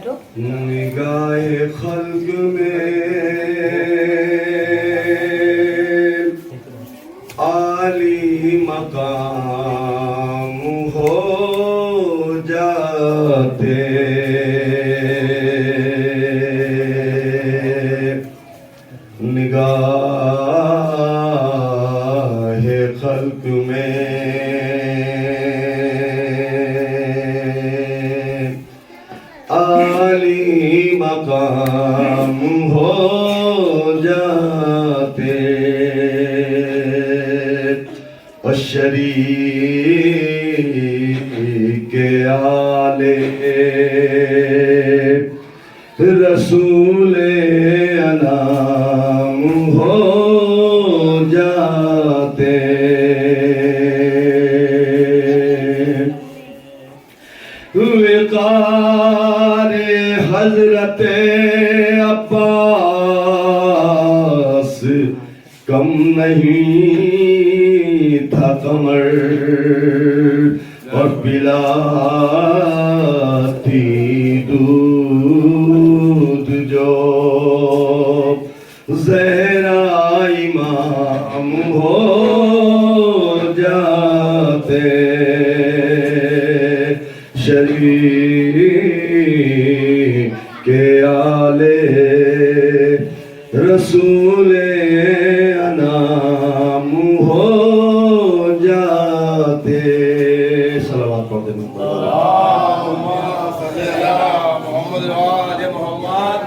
بیٹھو. نگاہ خلق میں عالی مقام ہو جاتے، نگاہ خلق میں عالی مقام ہو جاتے، اور شریک آلے رسول انام ہو جاتے. وقار حضرت عباس کم نہیں تھا قمر، اور پلاتی دودھ جو زہرا امام ہو جاتے. شریک آلے رسول انام ہو جاتے. صلوات پڑھتے ہیں. اللہم صلی علی محمد وآل محمد.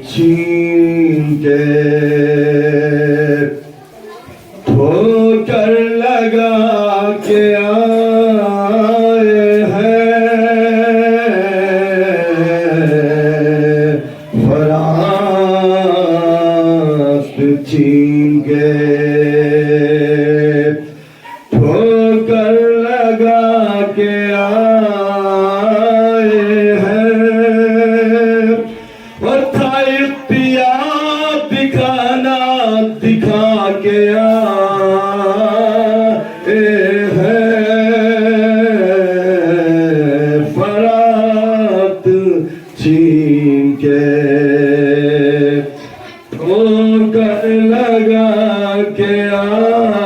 چھین کے ٹھوکر لگا کے آئے ہیں، فرات چھین کے ٹھوکر لگا کے آئے ہیں، اور تھا اختیار دکھانا دکھا کے آئے ہیں، فرات چھین کے ٹھوکر لگا کے آئے،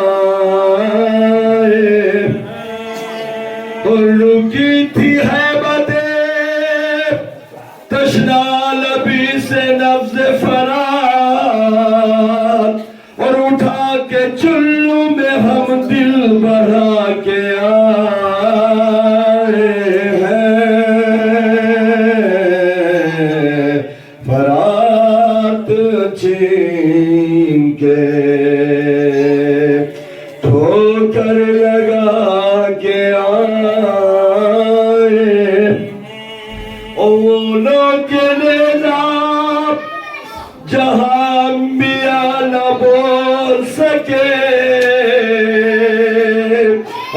اور رکی تھی ہیبت تشنا لبی سے نبض فرات، اور اٹھا کے چلو میں ہم دل بڑھا کے آئے ہیں، فرات چھین کے ٹھوکر لگا کے آئے، وہ لوگ نظام جہاں انبیاء نہ بول سکے،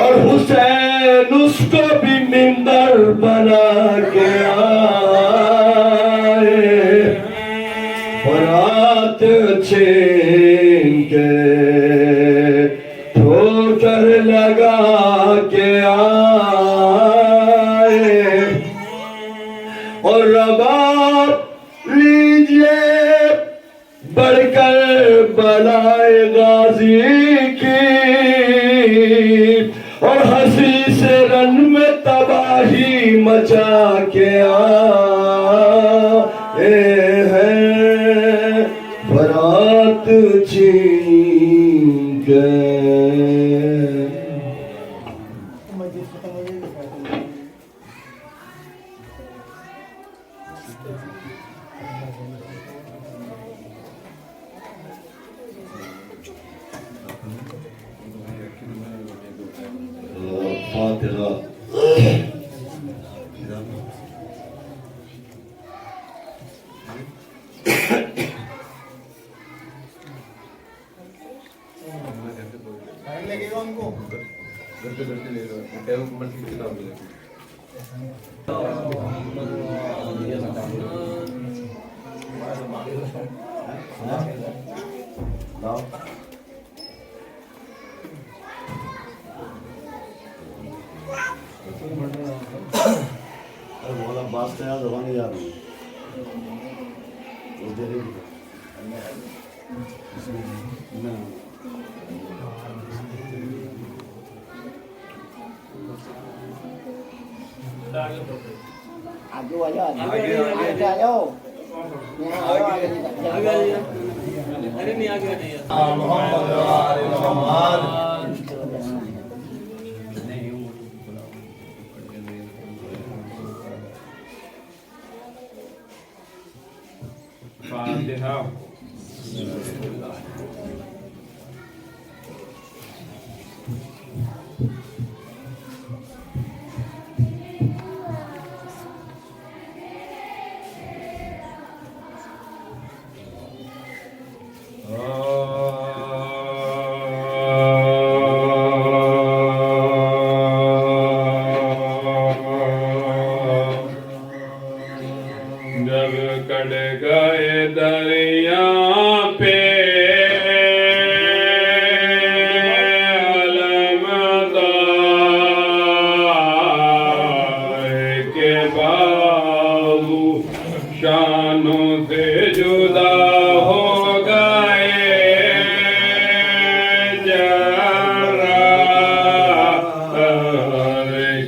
اور حسین اس کو بھی منبر بنا کے آئے، فرات چھین کے ٹھوکر لگا کے آئے، اور رباب لیجئے بڑھ کر بلائے غازی کی، اور ہنسی سے رن میں تباہی مچا کے آئے ہیں، فرات چھین کے. فاتحہ. لاؤ بولا بات سے یاد ہوگا نہیں یاد Aju aja, aja ayo. अरे नहीं आगे नहीं محمد وآل محمد فاتحہ جب کٹ گئے دریا پہ علمدار کے بازو شانوں سے جدا ہو گئے جرار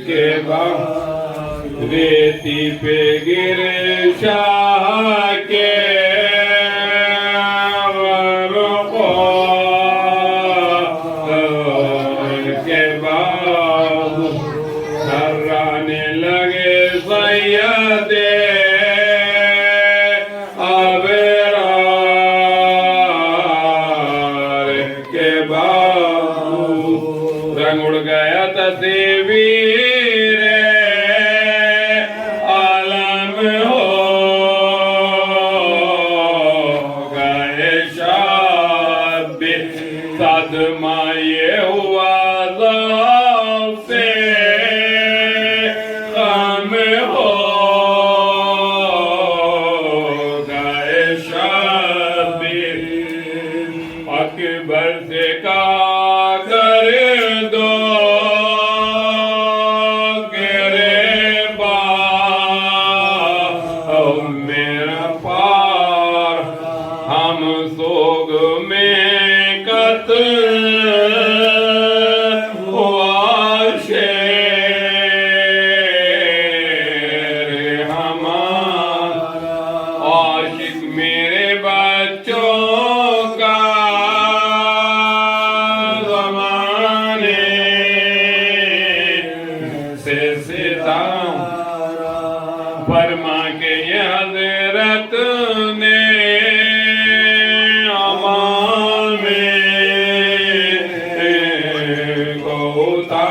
کے بازو ریتی پہ گرے شاہ کے غرقار کے بعد تھرانے لگے سید ابرار کے بعد رنگ اڑ گیا تصویر عالم ہو گئے شب صدمہ یہ ہوا ذوق سے غم ہو گئے شب اکبر سے کہا کر دو میرا پار ہم سوگ میں قتل ہوا شیر ہمارا عاشق میرے بچوں کا زمانے سے ستم فرما کے یہ حضرت نے امان میں گوتا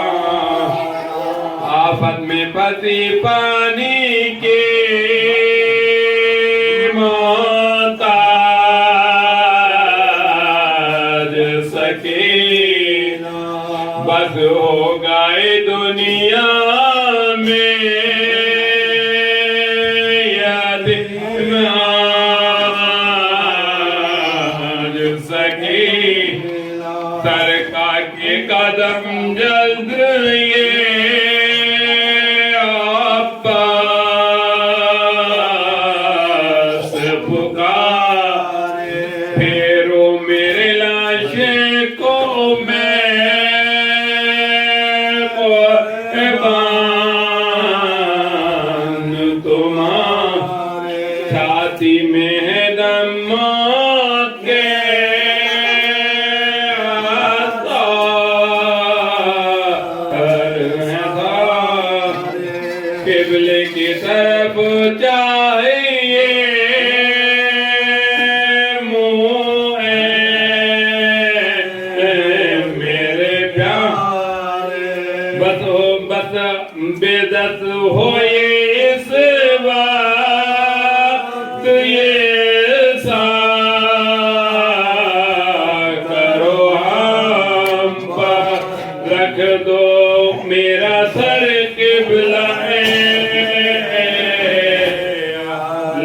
آفت میں پتی پانی کی محتاج سکینہ بس ہو گئے دنیا میں سرکار کے قدم جلد یہ عباس پکارے پھیرو میرے لاشے کو میں قربان تمہارے چھاتی میں ہے دم موت کے قبلے کی طرف چاہیے منہ میرے پیارے بس بے دست ہوئے اس وقت یہ سا کرو ہم پر رکھ دو میرا سر قبلہ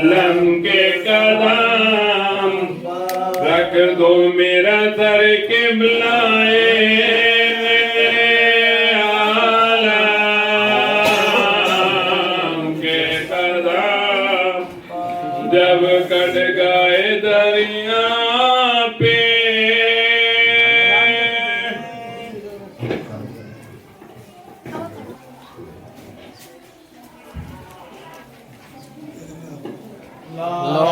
لم کے قدم رکھ دو میرا سر قبلائے عالم کے قضا جب کٹ گئے دریا پہ لا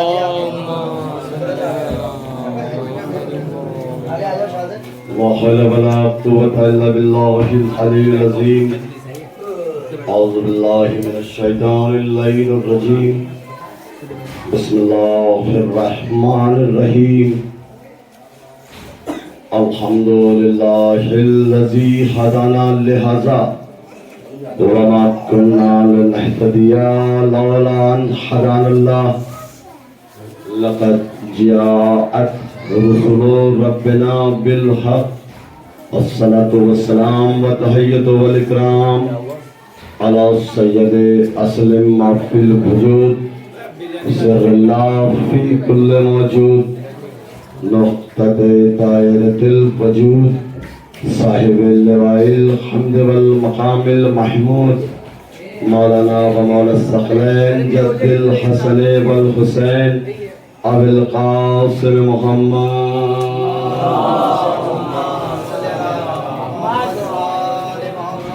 حول ولا قوة إلا بالله العلي العظيم أعوذ بالله من الشيطان اللعين الرجيم بسم الله الرحمن الرحيم الحمد لله الذي هدانا لهذا وما كنا لنهتدي لولا أن هدانا الله لقد جاءت رسل ربنا بالحق والصلاة والسلام وتحية والإكرام على سيد أسلم ما في الوجود سر الله في كل موجود نقطة دائرة الوجود صاحب اللواء الحمد والمقام المحمود مولانا ومولا الثقلين جد الحسن والحسين أبي القاسم محمد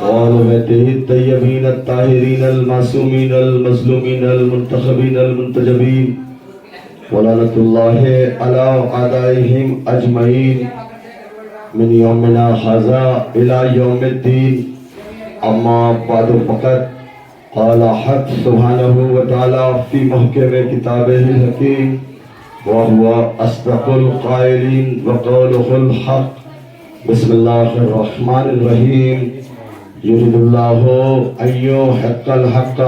وآل بيته الطيبين الطاهرين المعصومين المظلومين المنتخبين المنتجبين ولعنة الله على أعدائهم أجمعين من يومنا هذا إلى يوم الدين أما بعد فقط قال حق سبحانه وتعالى في محكم كتابه الحكيم وهو أصدق القائلين وقوله الحق بسم الله الرحمن الرحيم يريد الله أن يحق الحق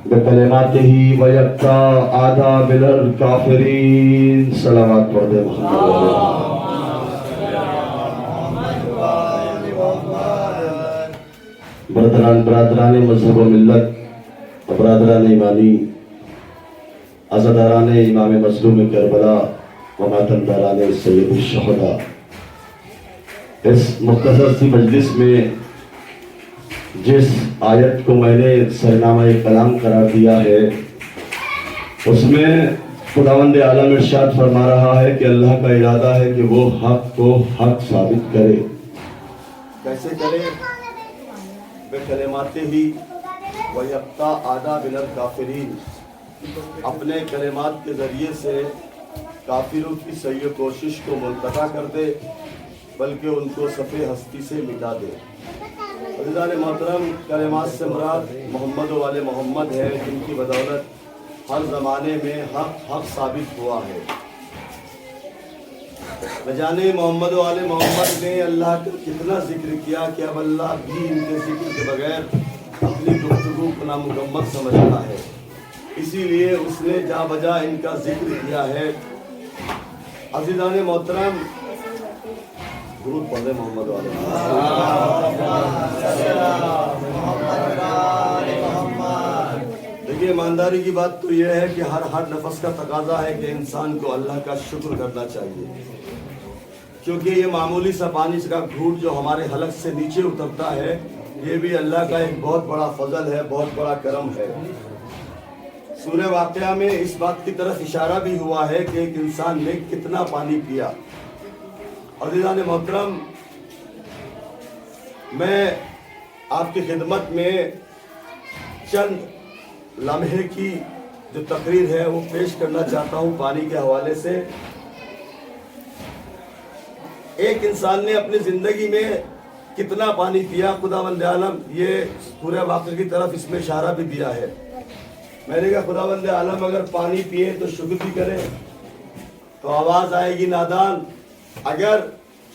بكلماته ويقطع آداب الكافرين صلوات محمد برادران مذہب و ملت برادران ایمانی عزاداران امام مظلوم کربلا و ماتمداران سید الشہداء، اس مختصر سی مجلس میں جس آیت کو میں نے سرنامہ کلام قرار دیا ہے اس میں خداوند عالم ارشاد فرما رہا ہے کہ اللہ کا ارادہ ہے کہ وہ حق کو حق ثابت کرے۔ کیسے کرے؟ بکلماتے ہی وَيَقْطَعْ آدَابَ الْكَافِرِينَ، اپنے کلمات کے ذریعے سے کافروں کی سعی و کوشش کو منقطع کر دے بلکہ ان کو صفِ ہستی سے مٹا دے۔ عزیزان محترم، کلمات سے مراد محمد و آل محمد ہے جن کی بدولت ہر زمانے میں حق ثابت ہوا ہے۔ نہ جانے محمد و آل محمد نے اللہ کا کتنا ذکر کیا کہ اب اللہ بھی ان کے ذکر کے بغیر اپنی گفتگو کو نامکمل سمجھتا ہے، اسی لیے اس نے جا بجا ان کا ذکر کیا ہے۔ عزیزان محترم، درود پڑھیں محمد و آل محمد۔ دیکھیے، ایمانداری کی بات تو یہ ہے کہ ہر نفس کا تقاضا ہے کہ انسان کو اللہ کا شکر کرنا چاہیے، کیونکہ یہ معمولی سا پانی کا گھونٹ جو ہمارے حلق سے نیچے اترتا ہے یہ بھی اللہ کا ایک بہت بڑا فضل ہے، بہت بڑا کرم ہے۔ سورہ واقعہ میں اس بات کی طرف اشارہ بھی ہوا ہے کہ ایک انسان نے کتنا پانی پیا۔ عزیزان محترم، میں آپ کی خدمت میں چند لمحے کی جو تقریر ہے وہ پیش کرنا چاہتا ہوں پانی کے حوالے سے۔ ایک انسان نے اپنی زندگی میں کتنا پانی پیا، خداوند عالم یہ پورے واقعے کی طرف اس میں اشارہ بھی دیا ہے۔ میں نے کہا خداوند عالم اگر پانی پیے تو شکر بھی کرے تو آواز آئے گی نادان، اگر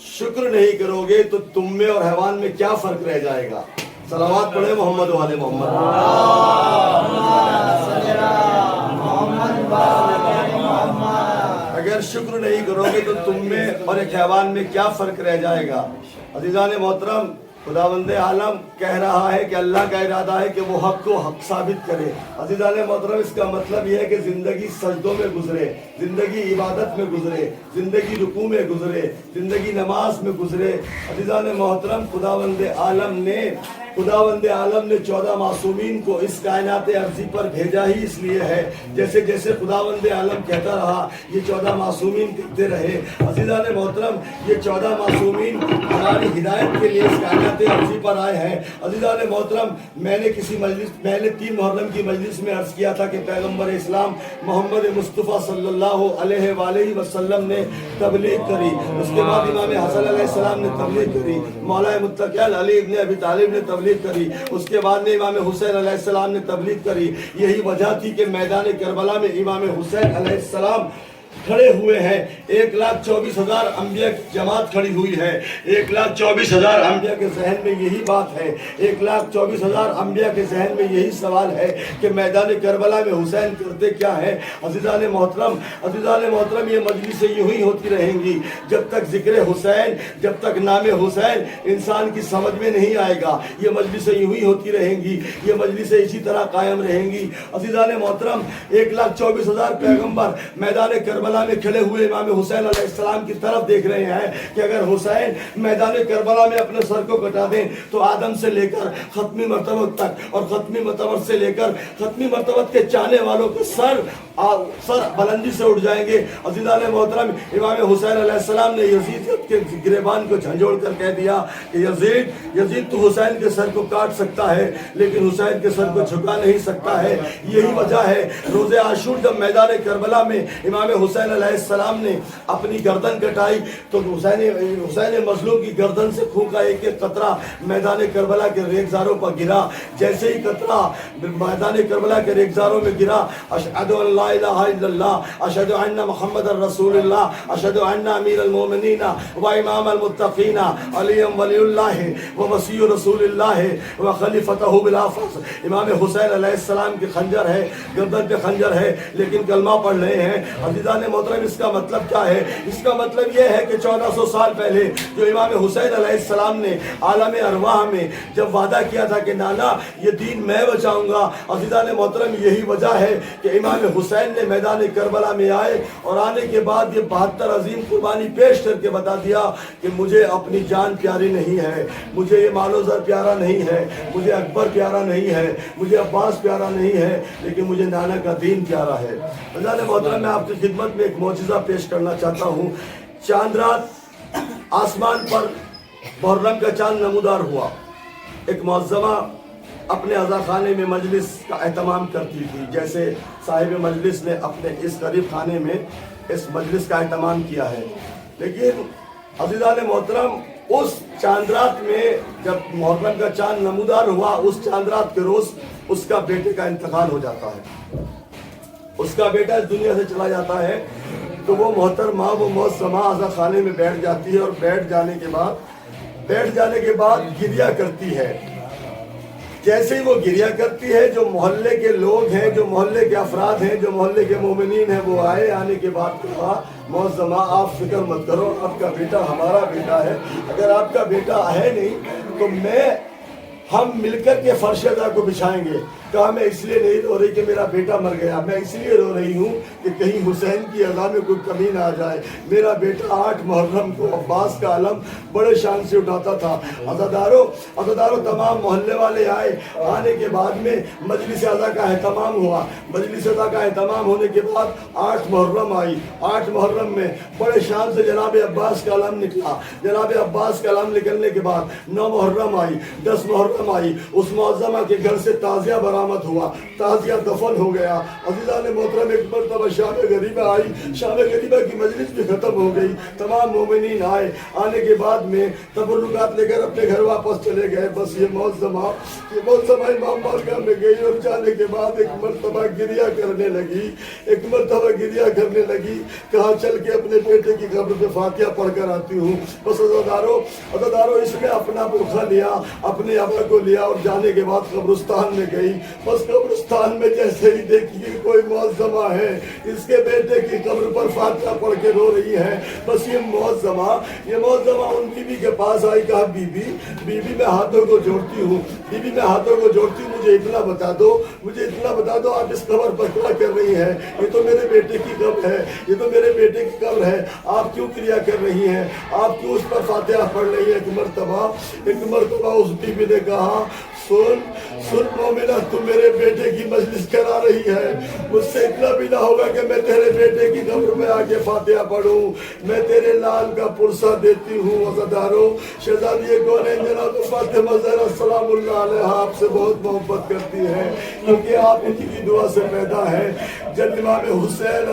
شکر نہیں کرو گے تو تم میں اور حیوان میں کیا فرق رہ جائے گا؟ صلوات پڑھیں محمد و آل محمد۔ اگر شکر نہیں کرو گے تو تم میں اور ایک حیوان میں کیا فرق رہ جائے گا؟ عزیزان محترم، खुदावंद आलम कह रहा है कि अल्लाह का इरादा है कि वो हक को हक साबित करे। अज़ीज़ान मोहतरम, इसका मतलब यह है कि ज़िंदगी सजदों में गुजरे, ज़िंदगी इबादत में गुजरे, ज़िंदगी रुकू में गुजरे, ज़िंदगी नमाज में गुजरे। अज़ीज़ान मोहतरम, खुदावंद आलम ने 14 मासूमीन को इस कायनात अर्ज़ी पर भेजा ही इसलिए है, जैसे जैसे खुदावंद आलम कहता रहा ये 14 मासूमीन कहते रहे। अज़ीज़ान मोहतरम, ये 14 मासूमीन हमारी हिदायत के लिए इस कायनात अर्ज़ी पर आए हैं। अज़ीज़ान मोहतरम, मैंने 3 मुहर्रम की मजलिस में अर्ज़ किया था कि पैगम्बर इस्लाम मोहम्मद मुस्तफ़ा सल्लल्लाहु अलैहि वसल्लम ने तबलीग करी, उसके बाद इमाम हसन अलैहिस्सलाम ने तबलीग करी, मौला मुत्तक़िल अली इब्न अबी तालिब ने तबलीग करी, उसके बाद में इमाम हुसैन अलैहिस्सलाम ने तबलीग करी। यही वजह थी कि मैदान करबला में इमाम हुसैन अलैहिस्सलाम खड़े हुए हैं। 1,24,000 अंबिया की जमात खड़ी हुई है। 1,24,000 अंबिया के जहन में यही बात है, 1,24,000 अंबिया के जहन में यही सवाल है कि मैदान करबला में हुसैन करते क्या है। अज़ीज़ान मोहतरम, ये मजलिसें यूं ही होती रहेंगी जब तक जिक्र हुसैन, जब तक नाम हुसैन इंसान की समझ में नहीं आएगा। ये मजलिसें यूं ही होती रहेंगी, ये मजलिसें इसी तरह कायम रहेंगी। अज़ीज़ान मोहतरम, 1,24,000 पैगम्बर मैदान करबला में खड़े हुए इमाम हुसैन अलैहिस्सलाम की तरफ देख रहे हैं कि अगर हुसैन मैदान करबला में अपने सर को कटा दें तो आदम से लेकर खत्मी मर्तबत तक और खत्मी मर्तबत से लेकर खत्मी मर्तबत के चाहने वालों के सर बुलंदी से उठ जाएंगे। अज़ीज़ान मोहतरम, इमाम हुसैन अलैहिस्सलाम ने यजीद के गिरेबान को झंझोड़ कर कह दिया कि यजीद तो हुसैन के सर को काट सकता है लेकिन हुसैन के सर को झुका नहीं सकता है। यही वजह है रोज़े आशूर जब मैदान करबला में इमाम हुसैन अलैहिस्सलाम ने अपनी गर्दन कटाई तो हुसैन मजलूम की गर्दन से खून का एक एक कतरा मैदान करबला के रेगजारों पर गिरा। जैसे ही कतरा मैदान करबला के रेगजारों में गिरा, अशहदु अल्ला इलाहा इल्लल्लाह अशहदु अन्ना मुहम्मदर रसूलुल्लाह अशहदु अन्ना अमीरुल मोमिनीन व इमामुल मुत्तकीन अलीम वलीउल्लाह व वसीयु रसूलुल्लाह व खलीफतहु बिला फख्र। इमाम हुसैन अलैहिस्सलाम के खंजर है, गर्दन पे खंजर है, लेकिन कलमा पढ़ रहे हैं। अज़ीज़ान मोहतरम, इसका मतलब क्या है? इसका मतलब यह है कि 1400 साल पहले जो इमाम हुसैन अलैहिस्सलाम ने आलम अरवाह में जब वादा किया था कि नाना ये दीन मैं बचाऊंगा, अज़ीज़ान मोहतरम, यही वजह है कि इमाम हुसैन ने मैदान करबला में आए और आने के बाद ये 72 अजीम कुर्बानी पेश करके बता दिया कि मुझे अपनी जान प्यारी नहीं है, मुझे ये मालो ज़र प्यारा नहीं है, मुझे अकबर प्यारा नहीं है, मुझे अब्बास प्यारा नहीं है, लेकिन मुझे नाना का दीन प्यारा है। अज़ीज़ान मोहतरम, मैं आपकी खिदमत में एक मौजिज़ा पेश करना चाहता हूँ। चांद रात आसमान पर मुहर्रम का चांद नमूदार हुआ। एक मुअज़्ज़मा अपने अज़ाखाने में मजलिस का एहतमाम करती थी, जैसे साहिब मजलिस ने अपने इस गरीब खाने में इस मजलिस का एहतमाम किया है। लेकिन अज़ीज़ान मोहतरम, उस चांद रात में जब मुहर्रम का चांद नमूदार हुआ, उस चांद रात के रोज़ उसका बेटे का इंतकाल हो जाता है। उसका बेटा इस दुनिया से चला जाता है तो वो मोहतरमा, वो मुअज़्ज़मा अज़ाखाने में बैठ जाती है और बैठ जाने के बाद गिरिया करती है। जैसे ही वो गिरिया करती है, जो मोहल्ले के लोग हैं, जो मोहल्ले के अफराद हैं, जो मोहल्ले के मोमिनीन हैं, वो आने के बाद कहा, मुअज़्ज़मा आप फिक्र मत करो, आपका बेटा हमारा बेटा है, अगर आपका बेटा है नहीं तो हम मिलकर के फर्श अज़ा को बिछाएंगे। कहा मैं इसलिए नहीं रो रही कि मेरा बेटा मर गया, मैं इसलिए रो रही हूँ कि कहीं हुसैन की अज़ा में कोई कमी ना आ जाए। मेरा बेटा 8 मुहर्रम को अब्बास का आलम बड़े शान से उठाता था। अज़ादारों तमाम मोहल्ले वाले आए। आने के बाद में मजलिस अज़ा का एहतमाम हुआ। मजलिस अज़ा का एहतमाम होने के बाद 8 मुहर्रम आई। 8 मुहर्रम में बड़े शान से जनाब अब्बास का आलम निकला। जनाब अब्बास का आलम निकलने के बाद 9 मुहर्रम आई, 10 मुहर्रम आई। उस मुअज़्ज़मा के घर से ताज़िया बरामद हुआ, ताज़िया दफन हो गया। अज़ीज़ान मोहतरम, एक मरतबा शाम गरीबा आई। शाम गरीबा की मजलिस भी ख़त्म हो गई। तमाम मोमिनीन आए। आने के बाद में तबर्रुकात लेकर अपने घर वापस चले गए। बस ये मुअज़्ज़मा इमाम बारगाह में गई और जाने के बाद एक मरतबा गिरिया करने लगी। कहा चल के अपने बेटे की कब्र पे फातिहा पढ़ कर आती हूँ। बस अज़ादारों, इसने अपना पुरखा लिया, अपने अबा को लिया और जाने के बाद कब्रिस्तान में गई। बस कब्रिस्तान में जैसे ही देखी कि कोई मौजमा है, इसके बेटे की कब्र पर फातिहा पढ़ के रो रही है। बस ये मौजमा उन बीबी के पास आई, कहा बीबी मैं हाथों को जोड़ती हूँ, बीबी मैं हाथों को जोड़ती हूँ, मुझे इतना बता दो आप इस कब्र पर क्या कर रही है? ये तो मेरे बेटे की कब्र है, ये तो मेरे बेटे की कब्र है, आप क्यों क्रिया कर रही हैं? आप क्यों उस पर फातिहा पढ़ रही है? एक मर्तबा उस बीबी ने कहा, सुन मोमिना, तू मेरे बेटे की मजलिस करा रही है, मुझसे इतना भी ना होगा कि मैं तेरे बेटे की कब्र में आके फातिहा पढ़ूं। मैं तेरे लाल का पुरसा देती हूँ। वज़ादारो शहजादी कौनैन जनाब फातिमा ज़हरा सलामुल्लाह अलैहा आपसे बहुत मोहब्बत करती है, क्योंकि आप उन्हीं की दुआ से पैदा है। जब इमाम हुसैन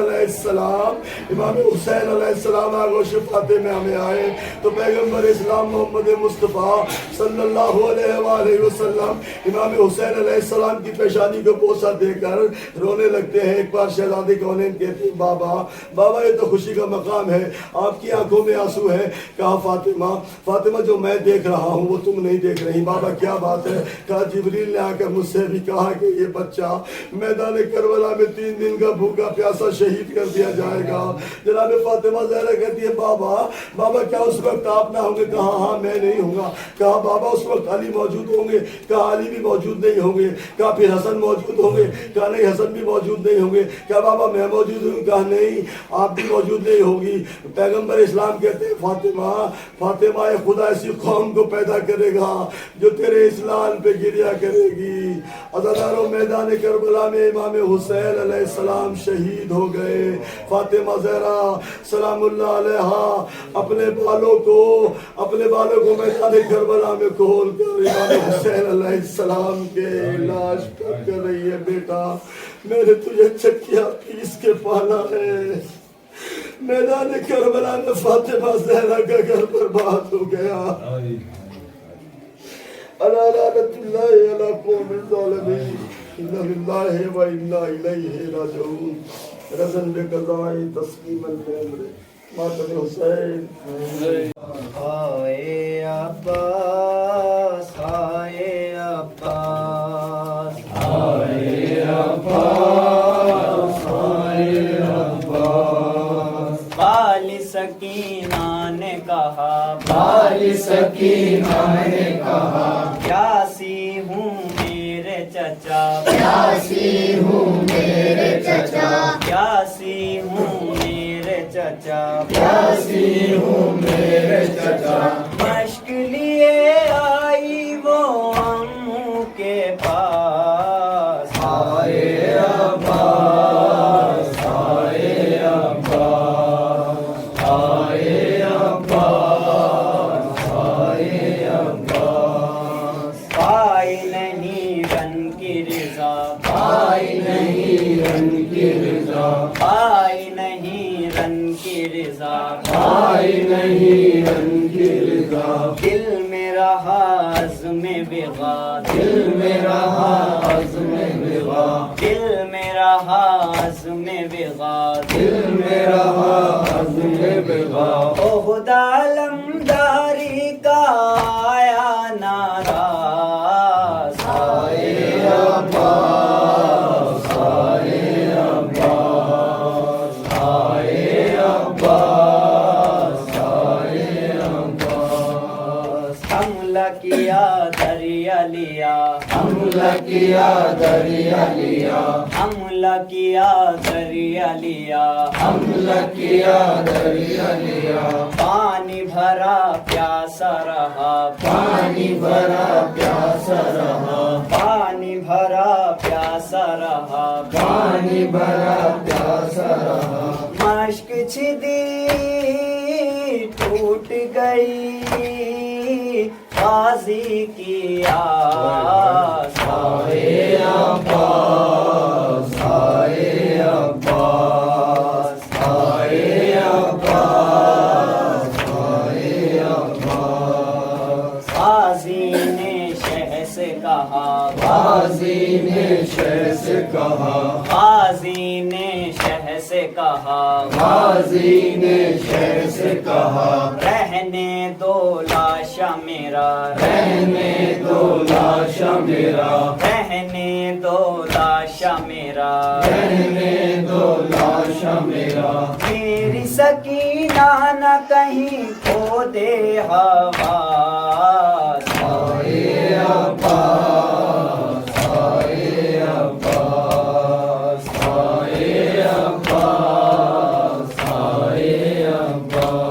अलैहिस्सलाम आगोश फातिह में हमें आए तो पैगम्बर इस्लाम मोहम्मद मुस्तफ़ा सल्लल्लाहु अलैहि वसल्लम इमाम हुसैन अलैहिस्सलाम की पेशानी को बोसा देकर रोने लगते हैं। एक बार शहजादी कौनैन कहती हैं, बाबा ये तो खुशी का मकाम है, आपकी आंखों में आंसू है। कहा फातिमा जो मैं देख रहा हूँ वो तुम नहीं देख रही। बाबा क्या बात है? कहा जिब्रील ने आकर मुझसे भी कहा कि ये बच्चा मैदान करबला में 3 दिन का भूखा प्यासा शहीद कर दिया जाएगा। जनाब फातिमा ज़हरा कहती है, बाबा क्या उस वक्त आप ना होंगे? कहा हाँ मैं नहीं हूँगा। कहा बाबा उस वक्त अली मौजूद होंगे? कहा अली भी मौजूद नहीं होंगे। कहा फिर हसन मौजूद होंगे? कहा नहीं हसन भी मौजूद नहीं होंगे। क्या बाबा मैं मौजूद हूँ? कहा नहीं आप भी मौजूद नहीं होगी। पैगम्बर इस्लाम कहते हैं, फातिमा ये खुदा ऐसी कौम को पैदा करेगा जो तेरे इस्लाम पे गिरिया करेगी। अज़ादारों मैदान करबला में इमाम हुसैन अलैहिस्सलाम शहीद हो गए। फातिमा ज़हरा सलामुल्लाह अलैहा अपने बालों को मैदान करबला में खोल कर इमाम हुसैन अलैहिस्सलाम के लाश पर कर रही है, बेटा मैंने तुझे चक्किया पीस के पाला है। मैदान करबला में फातिमा ज़हरा का घर बर्बाद हो गया। अला लानतुल्लाहि अला कौमिल ज़ालिमीन, इन्ना लिल्लाहि व इन्ना इलैहि राजिऊन। रज़न बेक़ज़ाए तस्लीमन बिअम्रे मातम हुसैन। आए अब्बास, आए अब्बास, आए अब्बास, आए अब्बास। बाली सकीना ने कहा, बाली सकीना ने कहा, प्यासी हूँ मेरे चचा, प्यासी हूँ मेरे चचा, प्यासी हूँ मेरे चचा, प्यासी हूँ मेरे चचा। मश्क लिए आई वो अम्मू के पास, आए अब्बास, आए अब्बास, आए अब्बास, आए अब्बास। पाई नहीं रन की रिज़ा, पाई नहीं रन की रिज़ा, पाई नहीं रन की रिज़ा, पाई नहीं रन की रिज़ा। दिल में रहा अज़्म बिग़ा, दिल में रहा अज़्म बिग़ा, दिल में रहा अज़्म बिग़ा, दिल में रहा अज़्म बिग़ा। ओ खुदा लमदारी का आया नाराज़, आए अब्बास, आए अब्बास, आए अब्बास, आए अब्बास। हमला किया दरिया लिया, हमला किया दरिया लिया, हमला किया दरिया लिया, हमला किया दरिया लिया। पानी भरा प्यासा रहा, पानी भरा प्यासा रहा, पानी भरा प्यासा रहा, पानी भरा प्यासा रहा। मश्क छिदी टूट गई गाजी की आस, आए अब्बास, आए अब्बास, आए अब्बास, आए अब्बास। गाजी ने शह से कहा, गाजी ने शह से कहा, गाजी ने शह से कहा, गाजी ने शह से कहा। रहने दो लाशा मेरा, میرا رہنے دو لاشا میرا رہنے دو لاشا میرا رہنے دو لاشا میرا میری سکینہ نہ کہیں کھو دے حواس آئے عباس آئے عباس آئے عباس آئے عباس